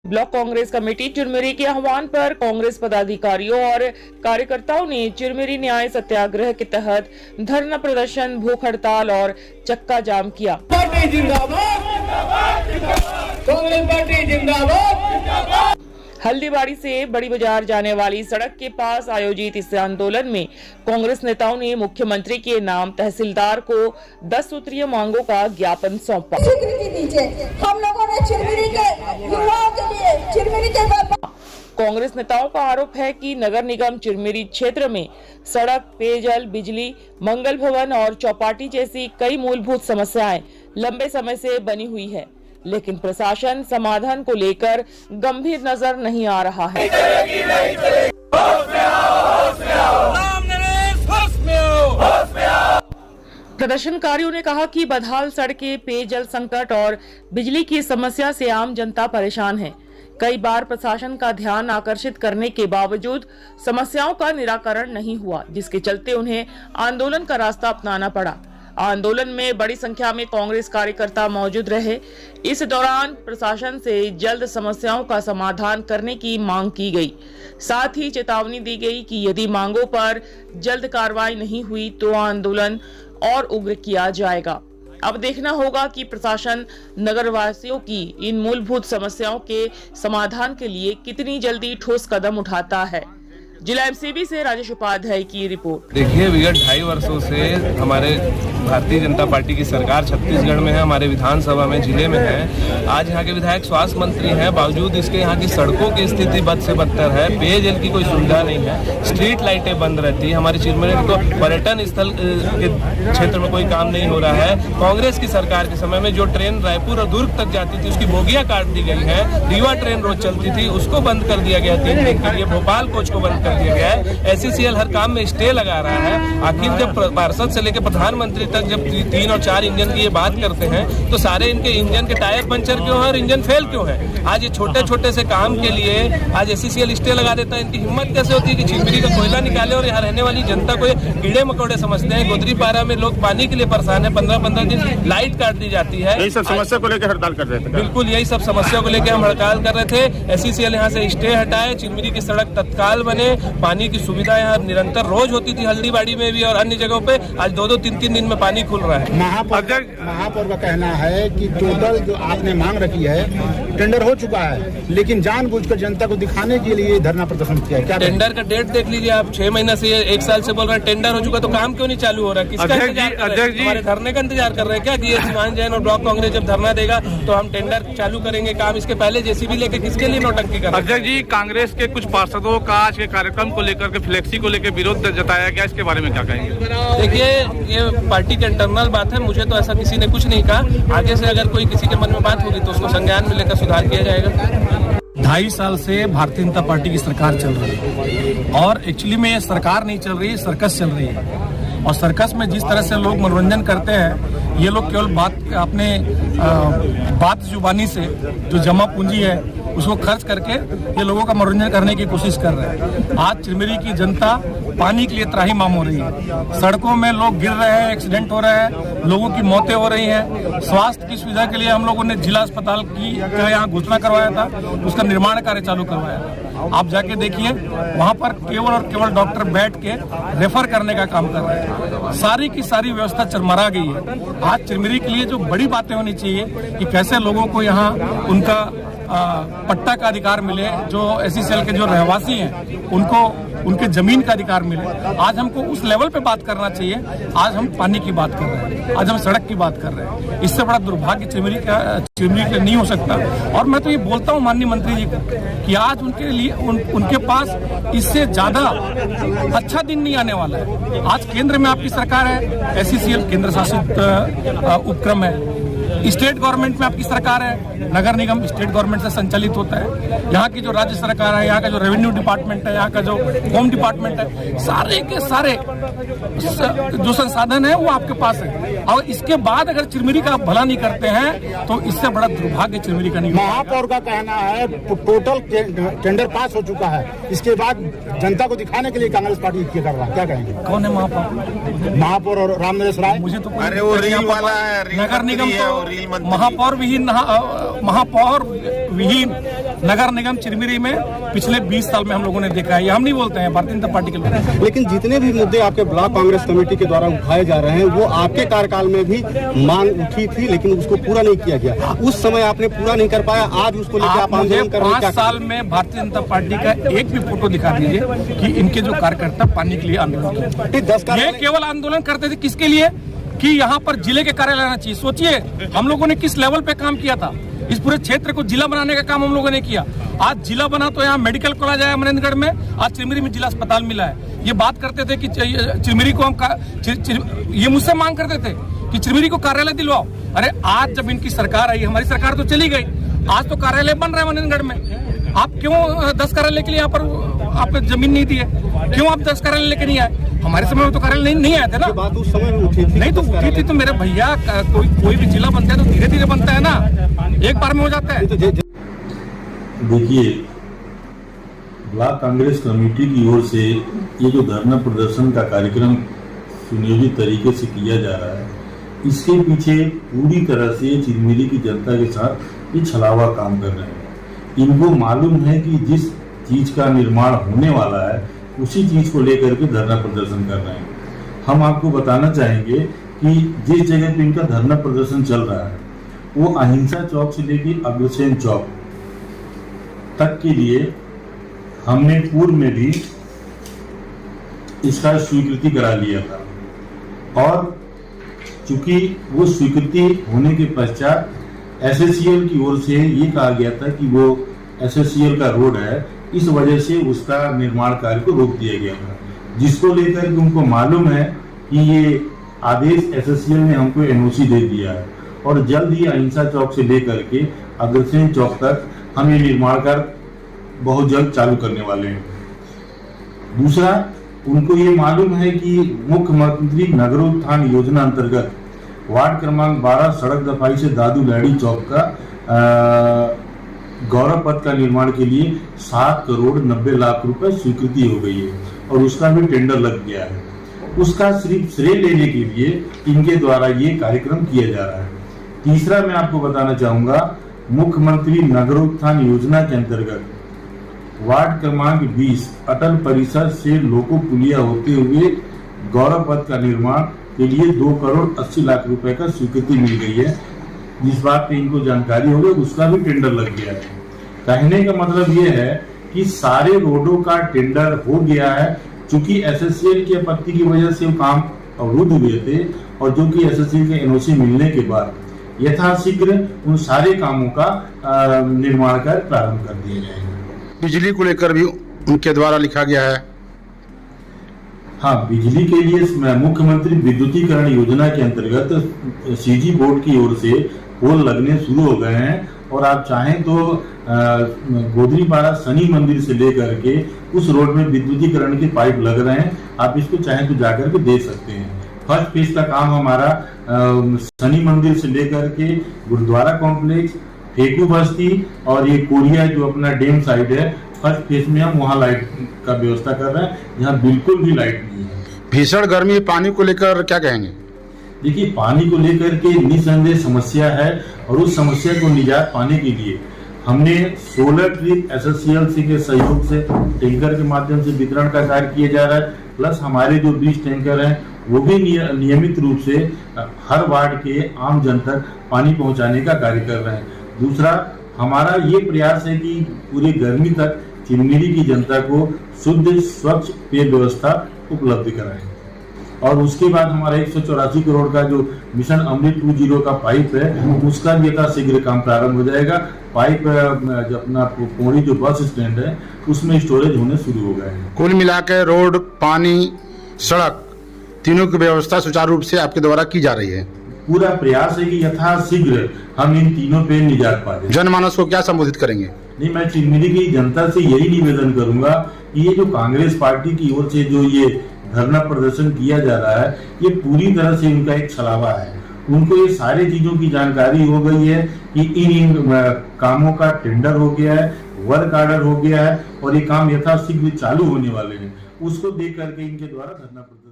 Block Congress committee Chirmiri के आह्वान पर कांग्रेस पदाधिकारियों और कार्यकर्ताओं ने चिरमिरी न्याय सत्याग्रह के तहत धरना प्रदर्शन, भूख हड़ताल और चक्का जाम किया। पार्टी जिंदाबाद, कांग्रेस पार्टी जिंदाबाद। हल्दीबाड़ी से बड़ी बाजार जाने वाली सड़क के पास आयोजित इस आंदोलन में कांग्रेस नेताओं ने मुख्यमंत्री के नाम तहसीलदार को 10 सूत्रीय मांगों का ज्ञापन सौंपा। स्वीकृति दीजिए, हम लोगों ने चिरमिरी के युवाओं के लिए चिरमिरी के कांग्रेस नेताओं का आरोप है कि नगर निगम चिरमिरी क्षेत्र में सड़क, पेयजल, बिजली, मंगल भवन और चौपाटी जैसी कई मूलभूत समस्याएं लंबे समय से बनी हुई है, लेकिन प्रशासन समाधान को लेकर गंभीर नजर नहीं आ रहा है। प्रदर्शनकारियों ने कहा कि बदहाल सड़कें, पेयजल संकट और बिजली की समस्या से आम जनता परेशान है। कई बार प्रशासन का ध्यान आकर्षित करने के बावजूद समस्याओं का निराकरण नहीं हुआ, जिसके चलते उन्हें आंदोलन का रास्ता अपनाना पड़ा। आंदोलन में बड़ी संख्या में कांग्रेस कार्यकर्ता मौजूद रहे। इस दौरान प्रशासन से जल्द समस्याओं का समाधान करने की मांग की गई। साथ ही चेतावनी दी गई कि यदि मांगों पर जल्द कार्रवाई नहीं हुई तो आंदोलन और उग्र किया जाएगा। अब देखना होगा कि प्रशासन नगरवासियों की इन मूलभूत समस्याओं के समाधान के लिए कितनी जल्दी ठोस कदम उठाता है। जिला एमसीबी से राजेश उपाध्याय की रिपोर्ट। देखिए, विगत 2.5 वर्षों से हमारे भारतीय जनता पार्टी की सरकार छत्तीसगढ़ में है, हमारे विधानसभा में, जिले में है। आज यहाँ के विधायक स्वास्थ्य मंत्री हैं, बावजूद इसके यहाँ की सड़कों की स्थिति बद से बदतर है। पेयजल की कोई सुविधा नहीं है, स्ट्रीट लाइटें बंद रहती है। हमारी चिरमिरी को पर्यटन स्थल के क्षेत्र में कोई काम नहीं हो रहा है। कांग्रेस की सरकार के समय में जो ट्रेन रायपुर और दुर्ग तक जाती थी उसकी बोगियां काट दी गई है। रीवा ट्रेन रोज चलती थी, उसको बंद कर दिया गया 3 दिन के लिए। भोपाल कोच को बंद कर दिया गया है। SCCL हर काम में स्टे लगा रहा है। आखिर जब पार्षद से लेकर प्रधानमंत्री तक जब 3 और 4 इंजन की ये बात करते हैं तो सारे इनके इंजन के टायर पंचर क्यों है और इंजन फेल क्यों है? आज ये छोटे छोटे से काम के लिए आज SCCL स्टे लगा देता है। इनकी हिम्मत कैसे होती है कि चिरमिरी का कोयला निकाले और यहाँ रहने वाली जनता को कीड़े मकोड़े समझते हैं। गोदरीपारा में लोग पानी के लिए परेशान है। 15-15 दिन लाइट काट दी जाती है। यही सब समस्या को लेकर हड़ताल कर रहे थे। बिल्कुल, यही सब समस्या को लेकर हम हड़ताल कर रहे थे। SCCL यहाँ से स्टे हटाए, चिरमिरी की सड़क तत्काल बने। पानी की सुविधा यहाँ निरंतर रोज होती थी, हल्दीबाड़ी में भी और अन्य जगहों पे। आज 2-2, 3-3 दिन में पानी खुल रहा है। महापौर का कहना है कि टोटल जो आपने मांग रखी है टेंडर हो चुका है, लेकिन जानबूझकर जनता को दिखाने के लिए धरना प्रदर्शन किया है। क्या टेंडर का डेट देख लीजिए आप, 6 महीना से 1 साल से बोल रहे हैं टेंडर हो चुका, तो काम क्यों नहीं चालू हो रहा है? किसका इंतजार कर रहे हैं? हमारे धरने का इंतजार कर रहे हैं क्या कि ये सीमांत जैन और ब्लॉक कांग्रेस जब धरना देगा तो हम टेंडर चालू करेंगे काम? इसके पहले JCB लेके किसके लिए नौटंकी कर रहे हैं? अध्यक्ष जी, कांग्रेस के कुछ पार्षदों का आज के कार्यक्रम को लेकर के फ्लेक्सी को लेकर विरोध जताया गया, इसके बारे में क्या कहेंगे? देखिए, ये पार्टी की इंटरनल बात है, मुझे तो ऐसा किसी ने कुछ नहीं कहा। आगे से अगर कोई किसी के मन में बात होगी तो उसको संज्ञान में लेकर सुधार किया जाएगा। 2.5 साल से भारतीय जनता पार्टी की सरकार चल रही है और एक्चुअली में ये सरकार नहीं चल रही है, सर्कस चल रही है। और सर्कस में जिस तरह से लोग मनोरंजन करते हैं, ये लोग केवल बात जुबानी से जो जमा पूंजी है उसको खर्च करके ये लोगों का मनोरंजन करने की कोशिश कर रहे हैं। आज चिरमिरी की जनता पानी के लिए त्राहिमाम हो रही है। सड़कों में लोग गिर रहे हैं, एक्सीडेंट हो रहे हैं, लोगों की मौतें हो रही हैं। स्वास्थ्य की सुविधा के लिए हम लोगों ने जिला अस्पताल की यहाँ घोषणा करवाया था, उसका निर्माण कार्य चालू करवाया। आप जाके देखिए, वहाँ पर केवल और केवल डॉक्टर बैठ के रेफर करने का काम कर रहे हैं। सारी की सारी व्यवस्था चरमरा गई है। आज चिरमिरी के लिए जो बड़ी बातें होनी चाहिए कि कैसे लोगों को यहाँ उनका पट्टा का अधिकार मिले, जो SCCL के जो रहवासी हैं उनको उनके जमीन का अधिकार मिले। आज हमको उस लेवल पे बात करना चाहिए। आज हम पानी की बात कर रहे हैं, आज हम सड़क की बात कर रहे हैं। इससे बड़ा दुर्भाग्य चिरमिरी का नहीं हो सकता। और मैं तो ये बोलता हूँ माननीय मंत्री जी को कि आज उनके लिए उनके पास इससे ज्यादा अच्छा दिन नहीं आने वाला है। आज केंद्र में आपकी सरकार है, SCCL केंद्र शासित उपक्रम है। स्टेट गवर्नमेंट में आपकी सरकार है, नगर निगम स्टेट गवर्नमेंट से संचालित होता है। यहाँ की जो राज्य सरकार है, यहाँ का जो रेवेन्यू डिपार्टमेंट है, यहाँ का जो होम डिपार्टमेंट है, सारे के सारे जो संसाधन है वो आपके पास है। और इसके बाद अगर चिरमिरी का भला नहीं करते हैं तो इससे बड़ा दुर्भाग्य चिरमिरी का नहीं। महापौर का कहना है टोटल टेंडर पास हो चुका है, इसके बाद जनता को दिखाने के लिए कांग्रेस पार्टी क्या कर रहा है? क्या कहेंगे? कौन है महापौर? महापौर और रामनरेश राय। मुझे तो अरे वो रील वाला है, नगर निगम तो महापौर विहीन नगर निगम चिरमिरी में पिछले 20 साल में हम लोगों ने देखा है। ये हम नहीं बोलते हैं, भारतीय जनता पार्टी के लोग। लेकिन जितने भी मुद्दे आपके ब्लॉक कांग्रेस कमेटी के द्वारा उठाए जा रहे हैं वो आपके कार्यकाल में भी मांग उठी थी, लेकिन उसको पूरा नहीं किया गया। उस समय आपने पूरा नहीं कर पाया, आज उसको लेकर आप आंदोलन कर रहे हैं। 5 साल में भारतीय जनता पार्टी का एक भी फोटो दिखा दीजिए कि इनके जो कार्यकर्ता पानी के लिए आंदोलन किए। ये केवल आंदोलन करते थे किसके लिए कि यहाँ पर जिले के कार्यालय आना चाहिए। सोचिए हम लोगों ने किस लेवल पे काम किया था। इस पूरे क्षेत्र को जिला बनाने का काम हम लोगों ने किया। आज जिला बना तो यहाँ मेडिकल कॉलेज आया मनेंद्रगढ़ में, आज चिरमिरी में जिला अस्पताल मिला है। ये बात करते थे कि चिरमिरी को ये मुझसे मांग करते थे कि चिरमिरी को कार्यालय दिलवाओ। अरे आज जब इनकी सरकार आई, हमारी सरकार तो चली गई, आज तो कार्यालय बन रहा है मनेंद्रगढ़ में। आप क्यों 10 कार्यालय के लिए यहाँ पर आपको जमीन नहीं दी है? क्यों आप 10 कार्यालय लेके नहीं आए? हमारे समय में तो कार्यालय नहीं आए थे ना। बात उस समय में उठी थी, नहीं तो उठी थी तो मेरे भैया कोई भी जिला बनता है तो धीरे धीरे बनता है ना, एक बार में हो जाता है। देखिए, ब्लॉक कांग्रेस कमेटी की ओर से ये जो धरना प्रदर्शन का कार्यक्रम सुनियोजित तरीके से किया जा रहा है, इसके पीछे पूरी तरह से चिरमिरी की जनता के साथ ये छलावा काम कर रहे हैं। इनको मालूम है कि जिस चीज का निर्माण होने वाला है उसी चीज को लेकर के धरना प्रदर्शन कर रहे हैं। हम आपको बताना चाहेंगे कि जिस जगह पे इनका धरना प्रदर्शन चल रहा है वो अहिंसा चौक से लेकर अग्रसेन चौक तक के लिए हमने पूर्व में भी इसका स्वीकृति करा लिया था, और चूंकि वो स्वीकृति होने के पश्चात SSCL की ओर से ये कहा गया था कि वो SSCL का रोड है, इस वजह से उसका निर्माण कार्य को रोक दिया गया था, जिसको लेकर के उनको मालूम है कि ये आदेश SSCL ने हमको NOC दे दिया है और जल्द ही अहिंसा चौक से लेकर के अग्रसेन चौक तक हम ये निर्माण कार्य बहुत जल्द चालू करने वाले हैं। दूसरा, उनको ये मालूम है कि मुख्यमंत्री नगरोत्थान योजना अंतर्गत वार्ड क्रमांक 12 सड़क दफाई से दादू लैडी चौक का गौरव पथ का निर्माण के लिए 7 करोड़ 90 लाख रुपए स्वीकृति हो गई है और उसका भी टेंडर लग गया है। उसका सिर्फ श्रेय लेने के लिए इनके द्वारा ये कार्यक्रम किया जा रहा है। तीसरा, मैं आपको बताना चाहूंगा, मुख्यमंत्री नगरोत्थान योजना के अंतर्गत वार्ड क्रमांक 20 अटल परिसर से लोको पुलिया होते हुए गौरव पथ का निर्माण के लिए 2 करोड़ 80 लाख रुपए का स्वीकृति मिल गई है। जिस बात की इनको जानकारी हो गई उसका भी टेंडर लग गया है। कहने का मतलब ये है कि सारे रोडों का टेंडर हो गया है। चूंकि SSCL की आपत्ति की वजह से वो काम अवरुद्ध हुए थे और जो कि SSCL के NOC मिलने के बाद यथाशीघ्र उन सारे कामों का निर्माण कार्य प्रारंभ कर दिए जाएंगे। बिजली को लेकर भी उनके द्वारा लिखा गया है। हाँ, बिजली के लिए मुख्यमंत्री विद्युतीकरण योजना के अंतर्गत CG बोर्ड की ओर से पोल लगने शुरू हो गए हैं और आप चाहें तो गोदरीपाड़ा शनि मंदिर से लेकर के उस रोड में विद्युतीकरण के पाइप लग रहे हैं। आप इसको चाहें तो जाकर के देख सकते हैं। फर्स्ट फेज का काम हमारा शनि मंदिर से लेकर के गुरुद्वारा कॉम्प्लेक्स, फेकू बस्ती और ये कोरिया जो अपना डैम साइड है, फर्स्ट फेज में हम वहाँ लाइट का व्यवस्था कर रहे हैं। यहाँ बिल्कुल भी लाइट नहीं है। भीषण गर्मी, पानी को लेकर क्या कहेंगे? देखिए, पानी को लेकर के निसंदेह समस्या है और उस समस्या को निजात पाने के लिए हमने 16 ट्रिप SSCL के सहयोग से टैंकर के माध्यम से वितरण का कार्य किया जा रहा है। प्लस हमारे जो 20 टैंकर हैं वो भी नियमित रूप से हर वार्ड के आम जन तक पानी पहुंचाने का कार्य कर रहे हैं। दूसरा, हमारा ये प्रयास है कि पूरी गर्मी तक चिरमिरी की जनता को शुद्ध स्वच्छ पेय व्यवस्था उपलब्ध कराएं। और उसके बाद हमारा 184 करोड़ का जो मिशन अमृत 2.0 का पाइप है उसका भी यथाशीघ्र काम प्रारंभ हो जाएगा। पाइप अपना पौड़ी जो बस स्टैंड है उसमें स्टोरेज होने शुरू हो गए हैं। कुल मिलाकर रोड, पानी, सड़क तीनों की व्यवस्था सुचारू रूप से आपके द्वारा की जा रही है। पूरा प्रयास है कि यथाशीघ्र हम इन तीनों पे निजात पा दें। जनमानस को क्या संबोधित करेंगे? नहीं, मैं चिरमिरी की जनता से यही निवेदन करूंगा कि ये जो कांग्रेस पार्टी की ओर से जो ये धरना प्रदर्शन किया जा रहा है ये पूरी तरह से इनका एक छलावा है। उनको ये सारी चीजों की जानकारी हो गई है कि इन कामों का टेंडर हो गया है, वर्क ऑर्डर हो गया है और ये काम यथाशीघ्र चालू होने वाले हैं। उसको देख करके इनके द्वारा धरना प्रदर्शन